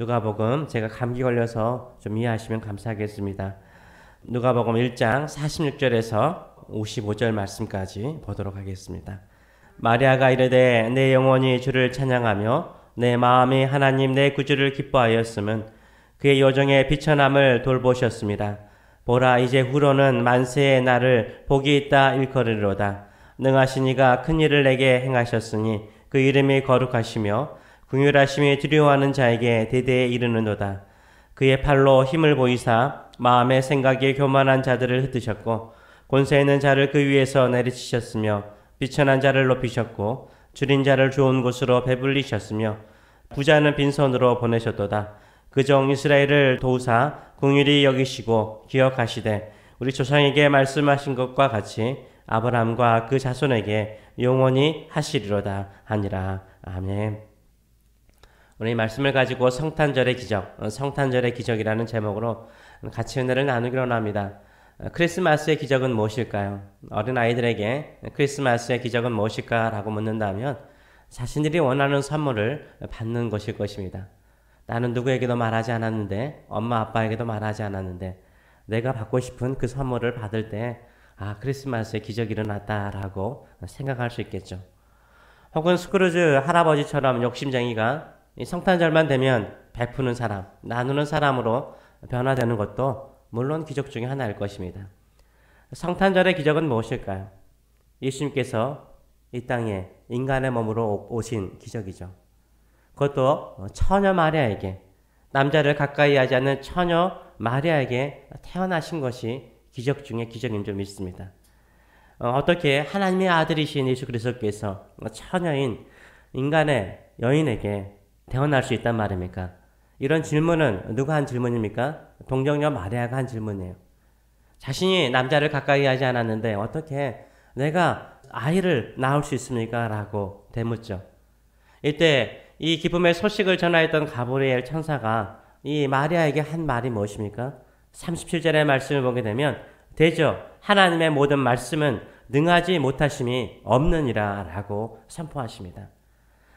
누가복음, 제가 감기 걸려서 좀 이해하시면 감사하겠습니다. 누가복음 1장 46절에서 55절 말씀까지 보도록 하겠습니다. 마리아가 이르되 내 영혼이 주를 찬양하며 내 마음이 하나님 내 구주를 기뻐하였음은 그의 여정에 비천함을 돌보셨습니다. 보라, 이제 후로는 만세의 날을 복이 있다 일컬으리로다. 능하신 이가 큰 일을 내게 행하셨으니 그 이름이 거룩하시며 긍휼하심이 두려워하는 자에게 대대에 이르는도다. 그의 팔로 힘을 보이사 마음의 생각에 교만한 자들을 흩으셨고 권세 있는 자를 그 위에서 내리치셨으며 비천한 자를 높이셨고 줄인 자를 좋은 곳으로 배불리셨으며 부자는 빈손으로 보내셨도다. 그 종 이스라엘을 도우사 긍휼히 여기시고 기억하시되 우리 조상에게 말씀하신 것과 같이 아브라함과 그 자손에게 영원히 하시리로다 하니라. 아멘. 오늘 이 말씀을 가지고 성탄절의 기적, 성탄절의 기적이라는 제목으로 같이 은혜를 나누기로 합니다. 크리스마스의 기적은 무엇일까요? 어린 아이들에게 크리스마스의 기적은 무엇일까라고 묻는다면 자신들이 원하는 선물을 받는 것일 것입니다. 나는 누구에게도 말하지 않았는데, 엄마 아빠에게도 말하지 않았는데 내가 받고 싶은 그 선물을 받을 때 크리스마스의 기적이 일어났다라고 생각할 수 있겠죠. 혹은 스크루즈 할아버지처럼 욕심쟁이가 이 성탄절만 되면 베푸는 사람, 나누는 사람으로 변화되는 것도 물론 기적 중에 하나일 것입니다. 성탄절의 기적은 무엇일까요? 예수님께서 이 땅에 인간의 몸으로 오신 기적이죠. 그것도 처녀 마리아에게, 남자를 가까이 하지 않는 처녀 마리아에게 태어나신 것이 기적 중에 기적인 줄 믿습니다. 어떻게 하나님의 아들이신 예수 그리스도께서 처녀인 인간의 여인에게 태어날 수 있단 말입니까? 이런 질문은 누가 한 질문입니까? 동정녀 마리아가 한 질문이에요. 자신이 남자를 가까이 하지 않았는데 어떻게 내가 아이를 낳을 수 있습니까? 라고 되묻죠. 이때 이 기쁨의 소식을 전하였던 가브리엘 천사가 이 마리아에게 한 말이 무엇입니까? 37절의 말씀을 보게 되면 대저 하나님의 모든 말씀은 능하지 못하심이 없느니라 라고 선포하십니다.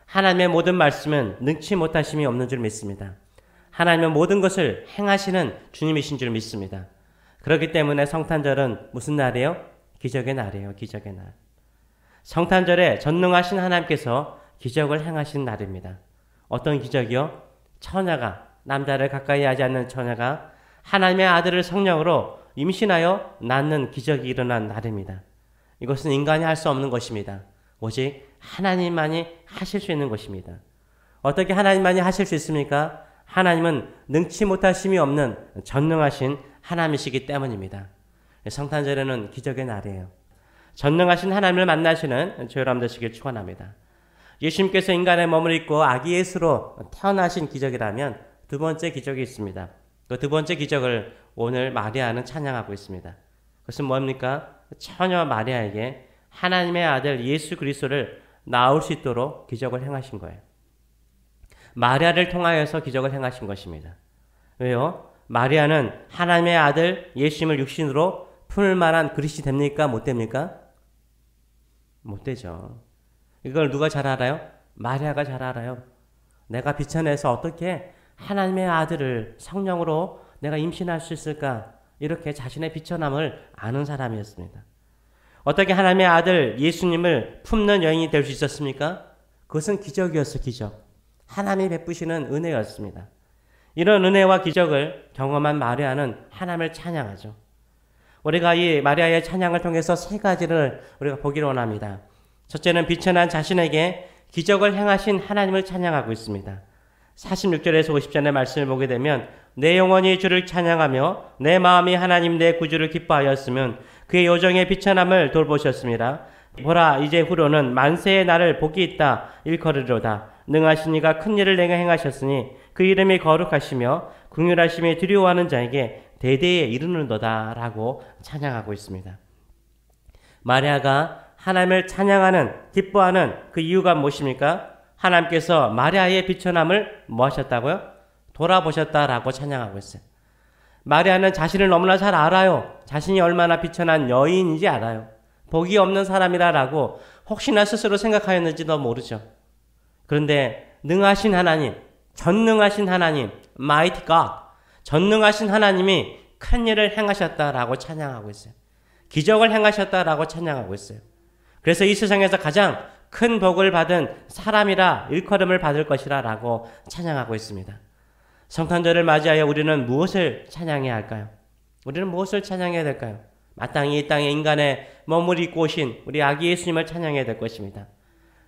하나님의 모든 말씀은 능치 못하심이 없는 줄 믿습니다. 하나님은 모든 것을 행하시는 주님이신 줄 믿습니다. 그렇기 때문에 성탄절은 무슨 날이에요? 기적의 날이에요. 기적의 날. 성탄절에 전능하신 하나님께서 기적을 행하신 날입니다. 어떤 기적이요? 처녀가, 남자를 가까이 하지 않는 처녀가 하나님의 아들을 성령으로 임신하여 낳는 기적이 일어난 날입니다. 이것은 인간이 할 수 없는 것입니다. 오직 하나님만이 하실 수 있는 것입니다. 어떻게 하나님만이 하실 수 있습니까? 하나님은 능치 못하심이 없는 전능하신 하나님이시기 때문입니다. 성탄절에는 기적의 날이에요. 전능하신 하나님을 만나시는 저 여러분 되시길 축원합니다. 예수님께서 인간의 몸을 입고 아기 예수로 태어나신 기적이라면 두 번째 기적이 있습니다. 그 두 번째 기적을 오늘 마리아는 찬양하고 있습니다. 그것은 뭡니까? 처녀 마리아에게 하나님의 아들 예수 그리스도를 낳을 수 있도록 기적을 행하신 거예요. 마리아를 통하여서 기적을 행하신 것입니다. 왜요? 마리아는 하나님의 아들 예수님을 육신으로 품을 만한 그릇이 됩니까? 못 됩니까? 못 되죠. 이걸 누가 잘 알아요? 마리아가 잘 알아요. 내가 비천해서 어떻게 하나님의 아들을 성령으로 내가 임신할 수 있을까? 이렇게 자신의 비천함을 아는 사람이었습니다. 어떻게 하나님의 아들 예수님을 품는 여인이 될 수 있었습니까? 그것은 기적이었어, 기적. 하나님이 베푸시는 은혜였습니다. 이런 은혜와 기적을 경험한 마리아는 하나님을 찬양하죠. 우리가 이 마리아의 찬양을 통해서 세 가지를 우리가 보기를 원합니다. 첫째는 비천한 자신에게 기적을 행하신 하나님을 찬양하고 있습니다. 46절에서 50절의 말씀을 보게 되면 내 영혼이 주를 찬양하며 내 마음이 하나님 내 구주를 기뻐하였으면 그의 요정의 비천함을 돌보셨습니다. 보라, 이제 후로는 만세의 날을 복이 있다 일컬으리로다. 능하신 이가 큰 일을 내게 행하셨으니 그 이름이 거룩하시며 긍휼하심이 두려워하는 자에게 대대에 이르는도다 라고 찬양하고 있습니다. 마리아가 하나님을 찬양하는, 기뻐하는 그 이유가 무엇입니까? 하나님께서 마리아의 비천함을 뭐 하셨다고요? 돌아보셨다라고 찬양하고 있어요. 마리아는 자신을 너무나 잘 알아요. 자신이 얼마나 비천한 여인인지 알아요. 복이 없는 사람이라고 혹시나 스스로 생각하였는지도 모르죠. 그런데 능하신 하나님, 전능하신 하나님, mighty God, 전능하신 하나님이 큰 일을 행하셨다라고 찬양하고 있어요. 기적을 행하셨다라고 찬양하고 있어요. 그래서 이 세상에서 가장 큰 복을 받은 사람이라 일컬음을 받을 것이라 라고 찬양하고 있습니다. 성탄절을 맞이하여 우리는 무엇을 찬양해야 할까요? 우리는 무엇을 찬양해야 될까요? 마땅히 이 땅에 인간의 몸을 입고 오신 우리 아기 예수님을 찬양해야 될 것입니다.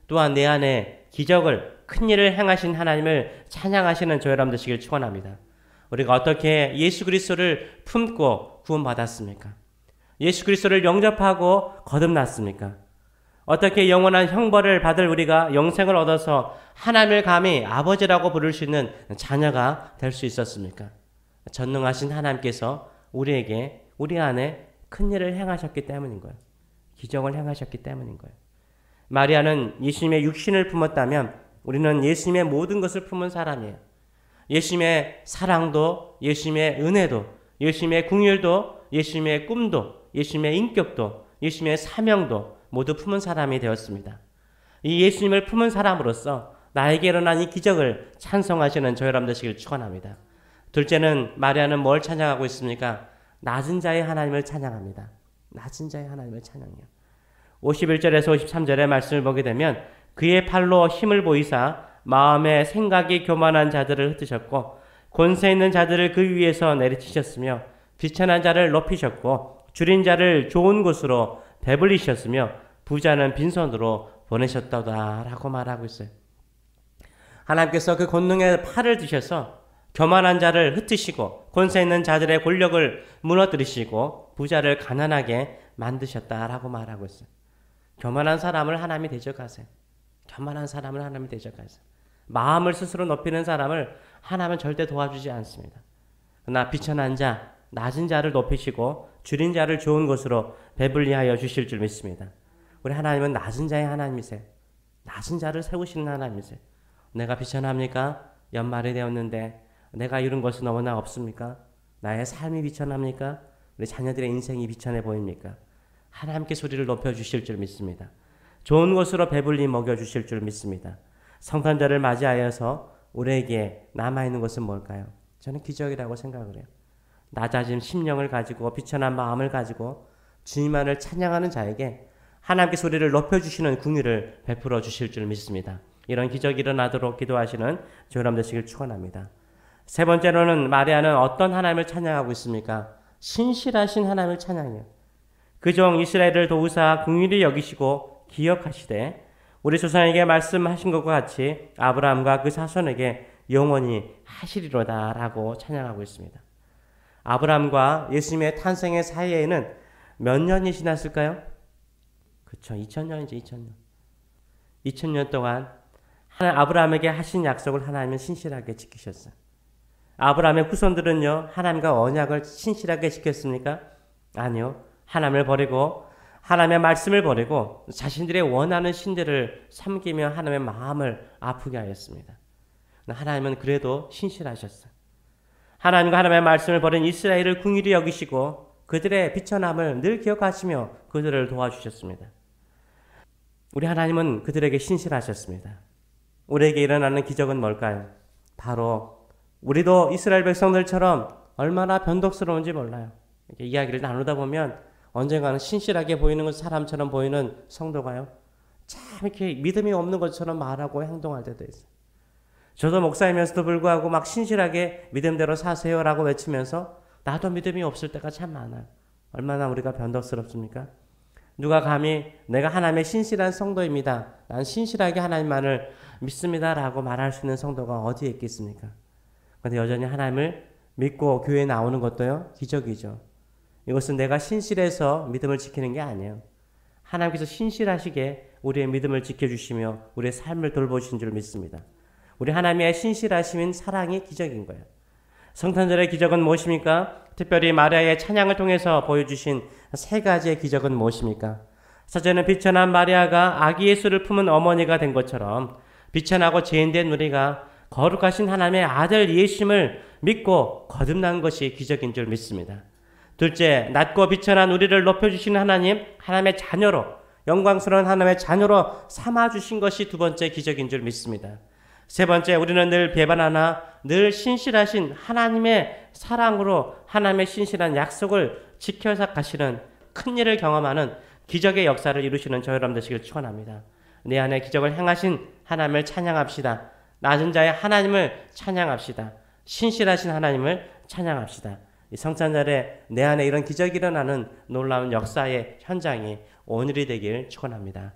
또한 내 안에 기적을, 큰 일을 행하신 하나님을 찬양하시는 저 여러분 되시길 축원합니다. 우리가 어떻게 예수 그리스도를 품고 구원받았습니까? 예수 그리스도를 영접하고 거듭났습니까? 어떻게 영원한 형벌을 받을 우리가 영생을 얻어서 하나님을 감히 아버지라고 부를 수 있는 자녀가 될 수 있었습니까? 전능하신 하나님께서 우리에게, 우리 안에 큰 일을 행하셨기 때문인 거예요. 기적을 행하셨기 때문인 거예요. 마리아는 예수님의 육신을 품었다면 우리는 예수님의 모든 것을 품은 사람이에요. 예수님의 사랑도, 예수님의 은혜도, 예수님의 궁율도, 예수님의 꿈도, 예수님의 인격도, 예수님의 사명도 모두 품은 사람이 되었습니다. 이 예수님을 품은 사람으로서 나에게 일어난 이 기적을 찬송하시는 저 여러분 되시길 축원합니다. 둘째는 마리아는 뭘 찬양하고 있습니까? 낮은 자의 하나님을 찬양합니다. 낮은 자의 하나님을 찬양해요. 51절에서 53절의 말씀을 보게 되면 그의 팔로 힘을 보이사 마음에 생각이 교만한 자들을 흩으셨고 권세 있는 자들을 그 위에서 내리치셨으며 비천한 자를 높이셨고 줄인 자를 좋은 곳으로 배불리셨으며 부자는 빈손으로 보내셨다라고 말하고 있어요. 하나님께서 그 권능의 팔을 드셔서 교만한 자를 흩으시고 권세 있는 자들의 권력을 무너뜨리시고 부자를 가난하게 만드셨다라고 말하고 있어요. 교만한 사람을 하나님이 대적하세요. 교만한 사람을 하나님이 대적하세요. 마음을 스스로 높이는 사람을 하나님은 절대 도와주지 않습니다. 그러나 비천한 자, 낮은 자를 높이시고 줄인 자를 좋은 곳으로 배불리하여 주실 줄 믿습니다. 우리 하나님은 낮은 자의 하나님이세요. 낮은 자를 세우시는 하나님이세요. 내가 비천합니까? 연말이 되었는데 내가 이룬 것은 너무나 없습니까? 나의 삶이 비천합니까? 우리 자녀들의 인생이 비천해 보입니까? 하나님께 소리를 높여주실 줄 믿습니다. 좋은 곳으로 배불리 먹여주실 줄 믿습니다. 성탄절을 맞이하여서 우리에게 남아있는 것은 뭘까요? 저는 기적이라고 생각을 해요. 낮아진 심령을 가지고 비천한 마음을 가지고 주님만을 찬양하는 자에게 하나님께 소리를 높여주시는 궁유를 베풀어 주실 줄 믿습니다. 이런 기적이 일어나도록 기도하시는 저 여러분 되시길 축원합니다. 세 번째로는 마리아는 어떤 하나님을 찬양하고 있습니까? 신실하신 하나님을 찬양해요. 그 종 이스라엘을 도우사 긍휼히 여기시고 기억하시되 우리 조상에게 말씀하신 것과 같이 아브라함과 그 자손에게 영원히 하시리로다 라고 찬양하고 있습니다. 아브라함과 예수님의 탄생의 사이에는 몇 년이 지났을까요? 그렇죠. 2000년이죠. 2000년. 2000년 동안 아브라함에게 하신 약속을 하나님은 신실하게 지키셨어요. 아브라함의 후손들은요, 하나님과 언약을 신실하게 지켰습니까? 아니요. 하나님을 버리고 하나님의 말씀을 버리고 자신들의 원하는 신들을 섬기며 하나님의 마음을 아프게 하였습니다. 하나님은 그래도 신실하셨어요. 하나님과 하나님의 말씀을 버린 이스라엘을 긍휼히 여기시고 그들의 비천함을 늘 기억하시며 그들을 도와주셨습니다. 우리 하나님은 그들에게 신실하셨습니다. 우리에게 일어나는 기적은 뭘까요? 바로 우리도 이스라엘 백성들처럼 얼마나 변덕스러운지 몰라요. 이렇게 이야기를 나누다 보면 언젠가는 신실하게 보이는 것, 사람처럼 보이는 성도가요, 참 이렇게 믿음이 없는 것처럼 말하고 행동할 때도 있어요. 저도 목사이면서도 불구하고 막 신실하게 믿음대로 사세요라고 외치면서 나도 믿음이 없을 때가 참 많아요. 얼마나 우리가 변덕스럽습니까? 누가 감히 내가 하나님의 신실한 성도입니다, 난 신실하게 하나님만을 믿습니다라고 말할 수 있는 성도가 어디에 있겠습니까? 그런데 여전히 하나님을 믿고 교회에 나오는 것도요, 기적이죠. 이것은 내가 신실해서 믿음을 지키는 게 아니에요. 하나님께서 신실하시게 우리의 믿음을 지켜주시며 우리의 삶을 돌보신 줄 믿습니다. 우리 하나님의 신실하심인 사랑이 기적인 거예요. 성탄절의 기적은 무엇입니까? 특별히 마리아의 찬양을 통해서 보여주신 세 가지의 기적은 무엇입니까? 첫째는 비천한 마리아가 아기 예수를 품은 어머니가 된 것처럼 비천하고 죄인된 우리가 거룩하신 하나님의 아들 예수님을 믿고 거듭난 것이 기적인 줄 믿습니다. 둘째, 낮고 비천한 우리를 높여주시는 하나님, 하나님의 자녀로, 영광스러운 하나님의 자녀로 삼아주신 것이 두 번째 기적인 줄 믿습니다. 세 번째, 우리는 늘 배반하나 늘 신실하신 하나님의 사랑으로 하나님의 신실한 약속을 지켜서 가시는 큰 일을 경험하는 기적의 역사를 이루시는 저 여러분 되시길 축원합니다. 내 안에 기적을 행하신 하나님을 찬양합시다. 낮은 자의 하나님을 찬양합시다. 신실하신 하나님을 찬양합시다. 이 성탄절에 내 안에 이런 기적이 일어나는 놀라운 역사의 현장이 오늘이 되길 축원합니다.